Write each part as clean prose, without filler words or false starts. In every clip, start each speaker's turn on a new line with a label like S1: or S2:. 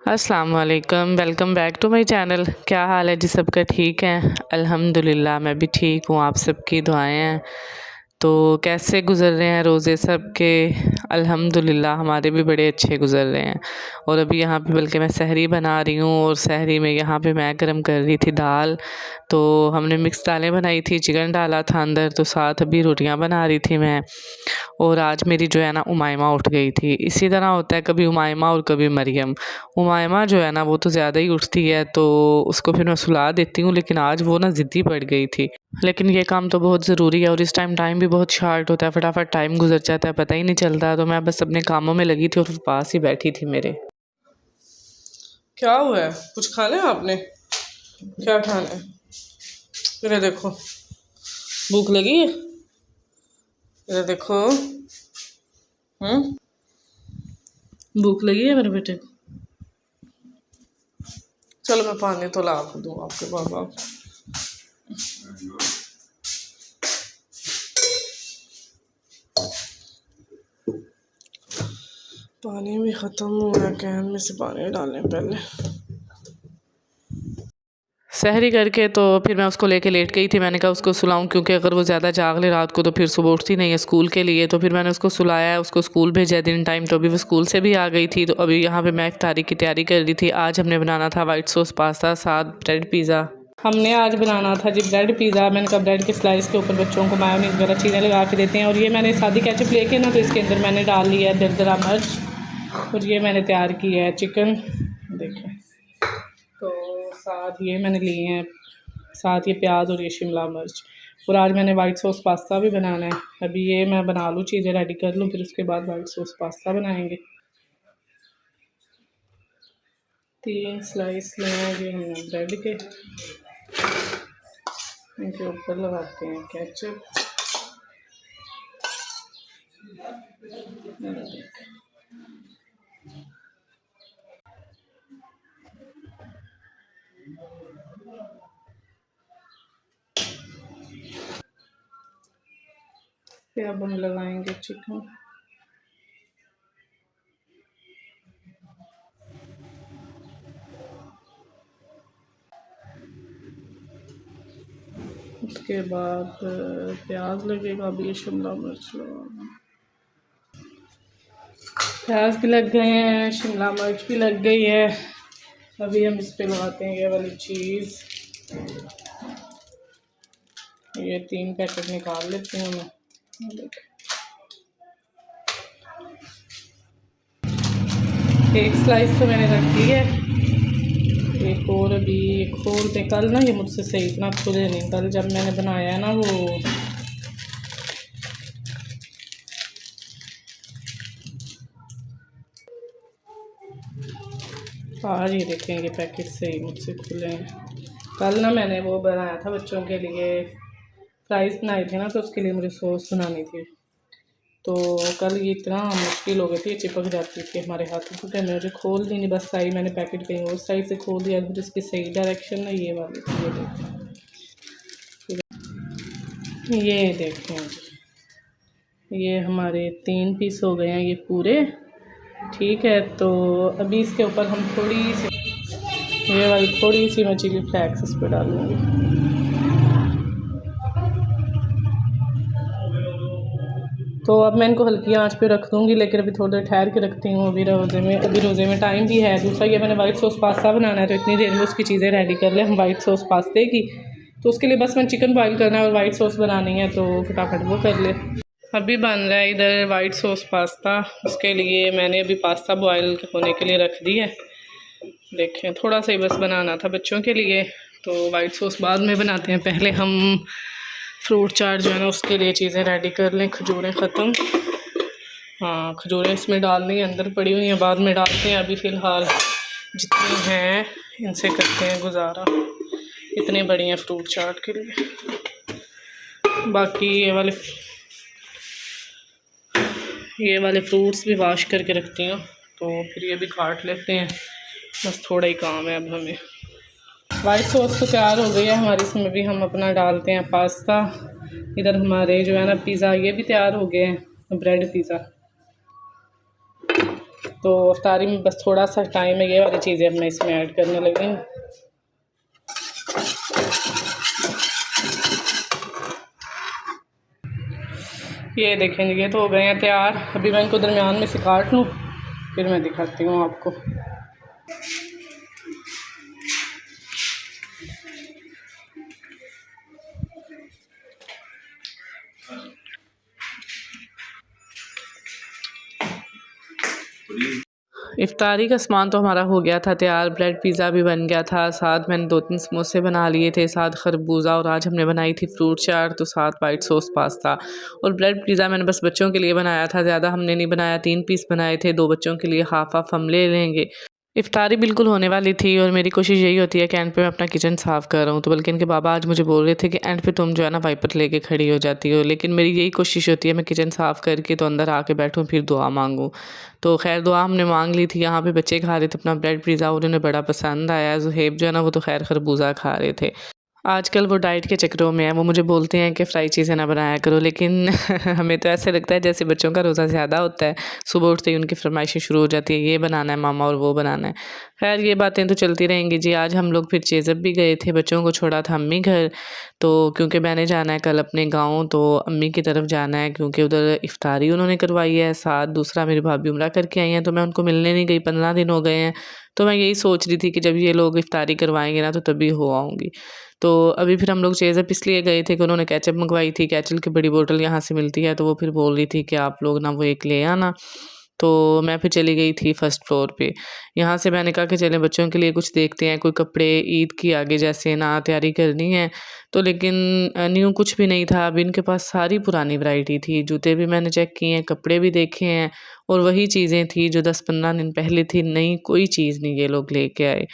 S1: अस्सलाम वालेकुम, welcome back to my channel. क्या हाल है जी सबका? ठीक है अल्हम्दुलिल्लाह, मैं भी ठीक हूँ। आप सबकी दुआएं हैं। तो कैसे गुज़र रहे हैं रोज़े सबके? अल्हम्दुलिल्लाह हमारे भी बड़े अच्छे गुज़र रहे हैं। और अभी यहाँ पे बल्कि मैं सहरी बना रही हूँ और सहरी में यहाँ पे मैं गरम कर रही थी दाल। तो हमने मिक्स दालें बनाई थी, चिकन डाला था अंदर, तो साथ अभी रोटियाँ बना रही थी मैं। और आज मेरी जो है ना उमायमा उठ गई थी। इसी तरह होता है, कभी उमायमा और कभी मरियम। उमायमा जो है ना वो तो ज़्यादा ही उठती है, तो उसको फिर मैं सुला देती हूँ, लेकिन आज वो ना ज़िद्दी पड़ गई थी। लेकिन ये काम तो बहुत ज़रूरी है और इस टाइम भी बहुत शार्ट होता है, फटाफट टाइम गुजर जाता है, पता ही नहीं चलता। तो मैं बस अपने कामों में लगी थी और वो पास ही बैठी थी मेरे।
S2: क्या हुआ है? कुछ खाना है आपने? क्या खाना है? इधर देखो, भूख लगी है? इधर देखो। भूख लगी है मेरे बेटे को? चलो मैं पानी तो ला दूँ आपके पापा। पानी भी ख़त्म हुआ, कैन में से पानी डालें पहले।
S1: सहरी करके तो फिर मैं उसको लेके लेट गई थी। मैंने कहा उसको सुलाऊं, क्योंकि अगर वो ज़्यादा जाग ले रात को तो फिर सुबह उठती नहीं है स्कूल के लिए। तो फिर मैंने उसको सुलाया, उसको स्कूल भेजा दिन टाइम। तो अभी वो स्कूल से भी आ गई थी। तो अभी यहाँ पे मैं इफ्तारी की तैयारी कर रही थी। आज हमने बनाना था वाइट सॉस पास्ता, साथ ब्रेड पिज़्ज़ा। हमने आज बनाना था जी ब्रेड पिज़्ज़ा। मैंने कहा ब्रेड के स्लाइस के ऊपर बच्चों को मायोनीज़ वगैरह चीज़ें लगा के देते हैं। और ये मैंने सादी केचप लेके ना, तो इसके अंदर मैंने डाल लिया है दरदरा मिर्च। और ये मैंने तैयार किया है चिकन, देखें। तो साथ ये मैंने लिए हैं, साथ ये प्याज और ये शिमला मिर्च। और आज मैंने वाइट सॉस पास्ता भी बनाना है। अभी ये मैं बना लूँ, चीज़ें रेडी कर लूँ, फिर उसके बाद वाइट सॉस पास्ता बनाएंगे। 3 स्लाइस लेंगे हमने ब्रेड के, इनके ऊपर लगाते हैं केचप। फिर अब हम लगाएंगे चिकन। उसके बाद प्याज लगेगा, अभी ये शिमला मिर्च लगाना। प्याज भी लग गए हैं, शिमला मिर्च भी लग गई है। अभी हम इस पे लगाते हैं ये वाली चीज़। ये 3 पैकेट निकाल लेते हैं मैं। एक स्लाइस तो मैंने रख दी है, एक और अभी खोलते। कल ना ये मुझसे सही इतना खुले नहीं, कल जब मैंने बनाया है ना वो आज ये देखें, ये पैकेट सही मुझसे खुले हैं। कल ना मैंने वो बनाया था बच्चों के लिए, फ्राइज़ बनाए थे ना, तो उसके लिए मुझे सॉस बनानी थी। तो कल ये इतना मुश्किल हो गई थी, चिपक जाती थी हमारे हाथों को, कि मुझे खोल दी नहीं। बस साइड मैंने पैकेट कहीं और साइड से खोल दिया। फिर इसकी सही डायरेक्शन ना ये वाली थी, ये देखें ये हमारे 3 पीस हो गए हैं ये पूरे। ठीक है, तो अभी इसके ऊपर हम थोड़ी सी ये वाली थोड़ी सी मैं चिली फ्लेक्स इस पर डालूँगी। तो अब मैं इनको हल्की आंच पे रख दूँगी, लेकिन अभी थोड़ी देर ठहर के रखती हूँ। अभी रोज़े में टाइम भी है। दूसरा ये मैंने वाइट सॉस पास्ता बनाना है, तो इतनी देर में उसकी चीज़ें रेडी कर लें हम वाइट सॉस पास्ते की। तो उसके लिए बस मैं चिकन बॉयल करना है और वाइट सॉस बनानी है, तो फटाफट वो कर ले। अभी बन रहा है इधर वाइट सॉस पास्ता। उसके लिए मैंने अभी पास्ता बॉयल होने के लिए रख दी है। देखें, थोड़ा सा ही बस बनाना था बच्चों के लिए, तो वाइट सॉस बाद में बनाते हैं। पहले हम फ्रूट चाट जो है ना उसके लिए चीज़ें रेडी कर लें। खजूरें ख़त्म, हाँ खजूरें इसमें डालनी है, अंदर पड़ी हुई हैं, बाद में डालते हैं। अभी फ़िलहाल जितनी हैं इनसे करते हैं गुजारा। इतनी बड़ी हैं फ्रूट चाट के लिए। बाकी ये वाले फ्रूट्स भी वॉश करके रखती हूँ, तो फिर ये भी काट लेते हैं। बस थोड़ा ही काम है अब हमें। वाइट सॉस तो तैयार हो गई है हमारी, इसमें भी हम अपना डालते हैं पास्ता। इधर हमारे जो है ना पिज़्ज़ा, ये भी तैयार हो गए हैं, ब्रेड पिज़्ज़ा। तो इफ्तारी में बस थोड़ा सा टाइम है, ये वाली चीज़ें अब मैं इसमें ऐड करने लगी हूँ। ये देखें, ये तो हो गए हैं तैयार। अभी मैं इनको दरमियान में से काट लूँ, फिर मैं दिखाती हूँ आपको। इफ्तारी का सामान तो हमारा हो गया था तैयार। ब्रेड पिज़्ज़ा भी बन गया था, साथ मैंने 2-3 समोसे बना लिए थे, साथ खरबूजा, और आज हमने बनाई थी फ्रूट चाट, तो साथ वाइट सॉस पास्ता। और ब्रेड पिज़्ज़ा मैंने बस बच्चों के लिए बनाया था, ज़्यादा हमने नहीं बनाया, 3 पीस बनाए थे, 2 बच्चों के लिए हाफ हाफ हम ले लेंगे। इफ्तारी बिल्कुल होने वाली थी और मेरी कोशिश यही होती है कि एंड पे मैं अपना किचन साफ़ कर रहा हूँ, तो बल्कि इनके बाबा आज मुझे बोल रहे थे कि एंड पे तुम जो है ना वाइपर लेके खड़ी हो जाती हो, लेकिन मेरी यही कोशिश होती है मैं किचन साफ़ करके तो अंदर आके बैठूँ, फिर दुआ मांगूँ। तो खैर दुआ हमने मांग ली थी। यहाँ पे बच्चे खा रहे थे अपना ब्रेड पिज़्ज़ा और उन्हें बड़ा पसंद आया। ज़ुहैब जो है ना वो तो खैर खरबूजा खा रहे थे। आजकल वो डाइट के चक्करों में है, वो मुझे बोलते हैं कि फ्राई चीज़ें ना बनाया करो, लेकिन हमें तो ऐसे लगता है जैसे बच्चों का रोज़ा ज़्यादा होता है। सुबह उठते ही उनकी फरमाइशें शुरू हो जाती है, ये बनाना है मामा और वो बनाना है। खैर ये बातें तो चलती रहेंगी जी। आज हम लोग फिर चेज़अप भी गए थे, बच्चों को छोड़ा था अम्मी घर, तो क्योंकि मैंने जाना है कल अपने गाँव, तो अम्मी की तरफ जाना है क्योंकि उधर इफ्तारी उन्होंने करवाई है। साथ दूसरा मेरी भाभी उम्रा करके आई हैं, तो मैं उनको मिलने नहीं गई, 15 दिन हो गए हैं। तो मैं यही सोच रही थी कि जब ये लोग इफ्तारी करवाएंगे ना तो तभी हो आऊँगी। तो अभी फिर हम लोग चेज़अप इसलिए गए थे कि उन्होंने केचप मंगवाई थी, केचल की बड़ी बोतल यहाँ से मिलती है, तो वो फिर बोल रही थी कि आप लोग ना वो एक ले आना। तो मैं फिर चली गई थी फर्स्ट फ्लोर पे। यहाँ से मैंने कहा कि चलें बच्चों के लिए कुछ देखते हैं, कोई कपड़े ईद की आगे जैसे ना तैयारी करनी है। तो लेकिन न्यू कुछ भी नहीं था। अभी इनके पास सारी पुरानी वैरायटी थी। जूते भी मैंने चेक किए हैं, कपड़े भी देखे हैं, और वही चीज़ें थी जो 10-15 दिन पहले थी, नई कोई चीज़ नहीं ये लोग लेके आए।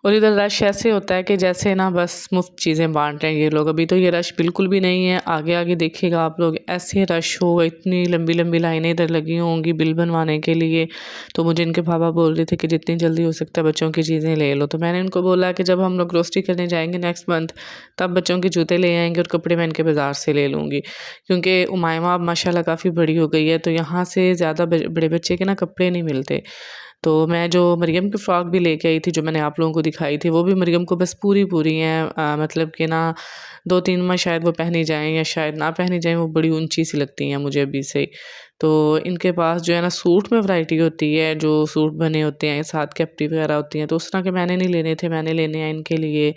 S1: और इधर रश ऐसे होता है कि जैसे ना बस मुफ्त चीज़ें बाँट रहे हैं ये लोग। अभी तो ये रश बिल्कुल भी नहीं है, आगे-आगे देखिएगा आप लोग ऐसे रश होगा, इतनी लंबी-लंबी लाइनें इधर लगी होंगी बिल बनवाने के लिए। तो मुझे इनके पापा बोल रहे थे कि जितनी जल्दी हो सकता है बच्चों की चीज़ें ले लो। तो मैंने इनको बोला कि जब हम लोग ग्रोसरी करने जाएँगे नेक्स्ट मंथ, तब बच्चों के जूते ले आएँगे और कपड़े मैं इनके बाज़ार से ले लूँगी। क्योंकि उमाइमा अब माशाल्लाह काफ़ी बड़ी हो गई है, तो यहाँ से ज़्यादा बड़े बच्चे के ना कपड़े नहीं मिलते। तो मैं जो मरियम की फ़्रॉक भी लेके आई थी, जो मैंने आप लोगों को दिखाई थी, वो भी मरियम को बस पूरी-पूरी हैं। मतलब कि ना 2-3 माह शायद वो पहनी जाएँ या शायद ना पहनी जाएँ, वो बड़ी ऊँची सी लगती हैं मुझे अभी से। तो इनके पास जो है ना सूट में वैरायटी होती है, जो सूट बने होते हैं, साथ कैप्री वगैरह होती हैं, तो उस तरह के मैंने नहीं लेने थे। मैंने लेने हैं इनके लिए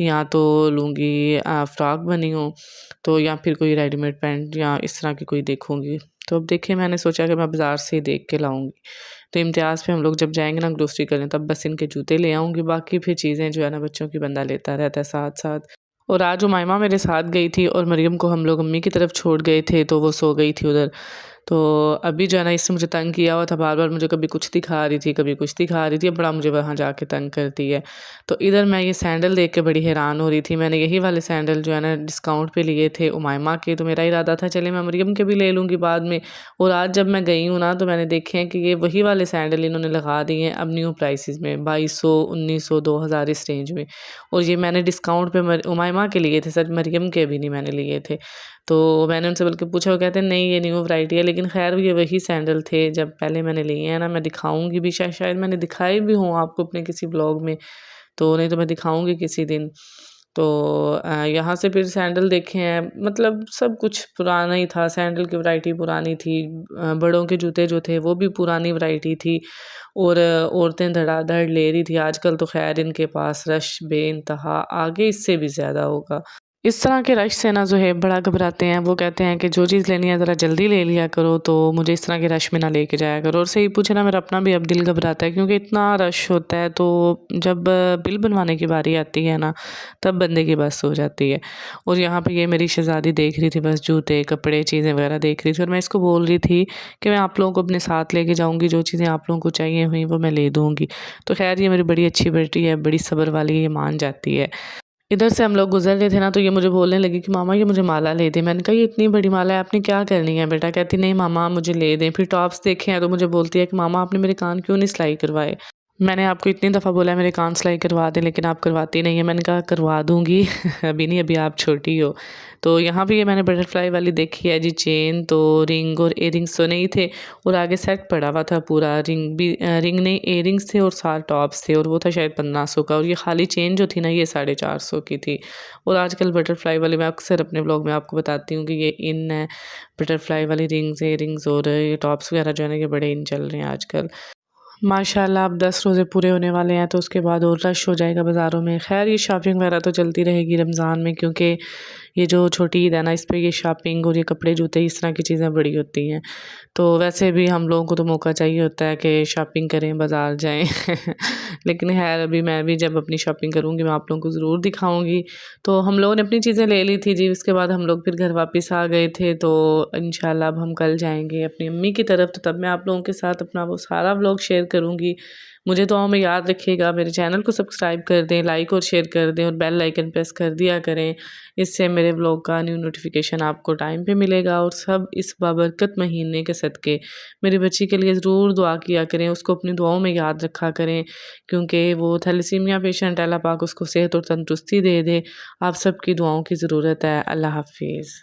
S1: या तो लूँगी फ़्रॉक बनी हो, तो या फिर कोई रेडीमेड पैंट या इस तरह की कोई देखूँगी। तो अब देखिए मैंने सोचा कि मैं बाज़ार से ही देख के लाऊँगी। तो इम्तियाज़ पे हम लोग जब जाएँगे ना ग्रोसरी करने, तब बस इनके जूते ले आऊँगी, बाकी फिर चीज़ें जो है ना बच्चों की बंदा लेता रहता है साथ-साथ। और आज उमाइमा मेरे साथ गई थी और मरियम को हम लोग अम्मी की तरफ छोड़ गए थे, तो वो सो गई थी उधर। तो अभी जो है ना इसने मुझे तंग किया हुआ था, बार-बार मुझे कभी कुछ दिखा रही थी, कभी कुछ दिखा रही थी, बड़ा मुझे वहाँ जाके तंग करती है। तो इधर मैं ये सैंडल देख के बड़ी हैरान हो रही थी। मैंने यही वाले सैंडल जो है ना डिस्काउंट पे लिए थे उमाइमा के, तो मेरा इरादा था चले मैं मरियम के भी ले लूँगी बाद में। और आज जब मैं गई हूँ ना तो मैंने देखे हैं कि ये वही वाले सैंडल इन्होंने लगा दिए हैं अब न्यू प्राइसेस में 2200, 1900, 2000 इस रेंज में। और ये मैंने डिस्काउंट पे उमाइमा के लिए थे सर, मरियम के भी नहीं मैंने लिए थे। तो मैंने उनसे बल्कि पूछा, वो कहते हैं नहीं ये न्यू वैरायटी है, लेकिन ख़ैर ये वही सैंडल थे जब पहले मैंने लिए हैं ना। मैं दिखाऊँगी भी, शायद मैंने दिखाए भी हों आपको अपने किसी ब्लॉग में, तो नहीं तो मैं दिखाऊँगी किसी दिन। तो यहाँ से फिर सैंडल देखे हैं, मतलब सब कुछ पुराना ही था, सैंडल की वैरायटी पुरानी थी। बड़ों के जूते जो थे वो भी पुरानी वैरायटी थी, और औरतें धड़ाधड़ ले रही थी। आजकल तो ख़ैर इनके पास रश बेइंतहा, आगे इससे भी ज़्यादा होगा। इस तरह के रश से ना ज़ुहैब बड़ा घबराते हैं। वो कहते हैं कि जो चीज़ लेनी है ज़रा जल्दी ले लिया करो, तो मुझे इस तरह के रश में ना लेके जाया करो। और सही पूछे ना मेरा अपना भी अब दिल घबराता है, क्योंकि इतना रश होता है। तो जब बिल बनवाने की बारी आती है ना, तब बंदे की बस हो जाती है। और यहाँ पे ये मेरी शहज़ादी देख रही थी बस जूते, कपड़े, चीज़ें वगैरह देख रही थी, और मैं इसको बोल रही थी कि मैं आप लोगों को अपने साथ लेके जाऊँगी, जो चीज़ें आप लोगों को चाहिए हुई वो मैं ले दूँगी। तो खैर ये मेरी बड़ी अच्छी बेटी है, बड़ी सब्र वाली है, ये मान जाती है। इधर से हम लोग गुज़र रहे थे ना, तो ये मुझे बोलने लगी कि मामा ये मुझे माला ले दे। मैंने कहा ये इतनी बड़ी माला है आपने क्या करनी है बेटा? कहती नहीं मामा मुझे ले दें। फिर टॉप्स देखे हैं तो मुझे बोलती है कि मामा आपने मेरे कान क्यों नहीं सिलाई करवाए? मैंने आपको इतनी दफ़ा बोला है मेरे कान सिलाई करवा दें, लेकिन आप करवाती नहीं है। मैंने कहा करवा दूँगी अभी नहीं, अभी आप छोटी हो। तो यहाँ पे ये मैंने बटरफ्लाई वाली देखी है जी चेन, तो रिंग और इयररिंग्स तो नहीं थे और आगे सेट पड़ा हुआ था पूरा, रिंग भी रिंग नहीं इयररिंग्स थे और 7 टॉप्स थे और वो था शायद 1500 का, और ये खाली चेन जो थी ना ये 450 की थी। और आजकल बटरफ्लाई वाली मैं अक्सर अपने ब्लॉग में आपको बताती हूँ कि ये इन है, बटरफ्लाई वाली रिंग्स, इयररिंग्स और ये टॉप्स वगैरह जो है ना ये बड़े इन चल रहे हैं आजकल। माशाल्लाह अब 10 रोज़े पूरे होने वाले हैं, तो उसके बाद और रश हो जाएगा बाज़ारों में। ख़ैर ये शॉपिंग वगैरह तो चलती रहेगी रमज़ान में, क्योंकि ये जो छोटी ईद है ना इस पे ये शॉपिंग और ये कपड़े जूते इस तरह की चीज़ें बड़ी होती हैं। तो वैसे भी हम लोगों को तो मौका चाहिए होता है कि शॉपिंग करें, बाज़ार जाएँ लेकिन ख़ैर अभी मैं भी जब अपनी शॉपिंग करूँगी मैं आप लोगों को ज़रूर दिखाऊँगी। तो हम लोगों ने अपनी चीज़ें ले ली थी जी, उसके बाद हम लोग फिर घर वापस आ गए थे, तो इंशाल्लाह अब हम कल जाएँगे अपनी अम्मी की तरफ, तो तब मैं आप लोगों के साथ अपना वो सारा व्लॉग शेयर करूँगी। मुझे दुआओं में याद रखिएगा, मेरे चैनल को सब्सक्राइब कर दें, लाइक और शेयर कर दें और बेल आइकन प्रेस कर दिया करें। इससे मेरे व्लॉग का न्यू नोटिफिकेशन आपको टाइम पे मिलेगा, और सब इस बाबरकत महीने के सदक़े मेरी बच्ची के लिए ज़रूर दुआ किया करें, उसको अपनी दुआओं में याद रखा करें, क्योंकि वो थैलेसीमिया पेशेंट है, अल्लाह पाक उसको सेहत और तंदुरुस्ती दे दे। आप सबकी दुआओं की ज़रूरत है। अल्लाह हाफ़िज़।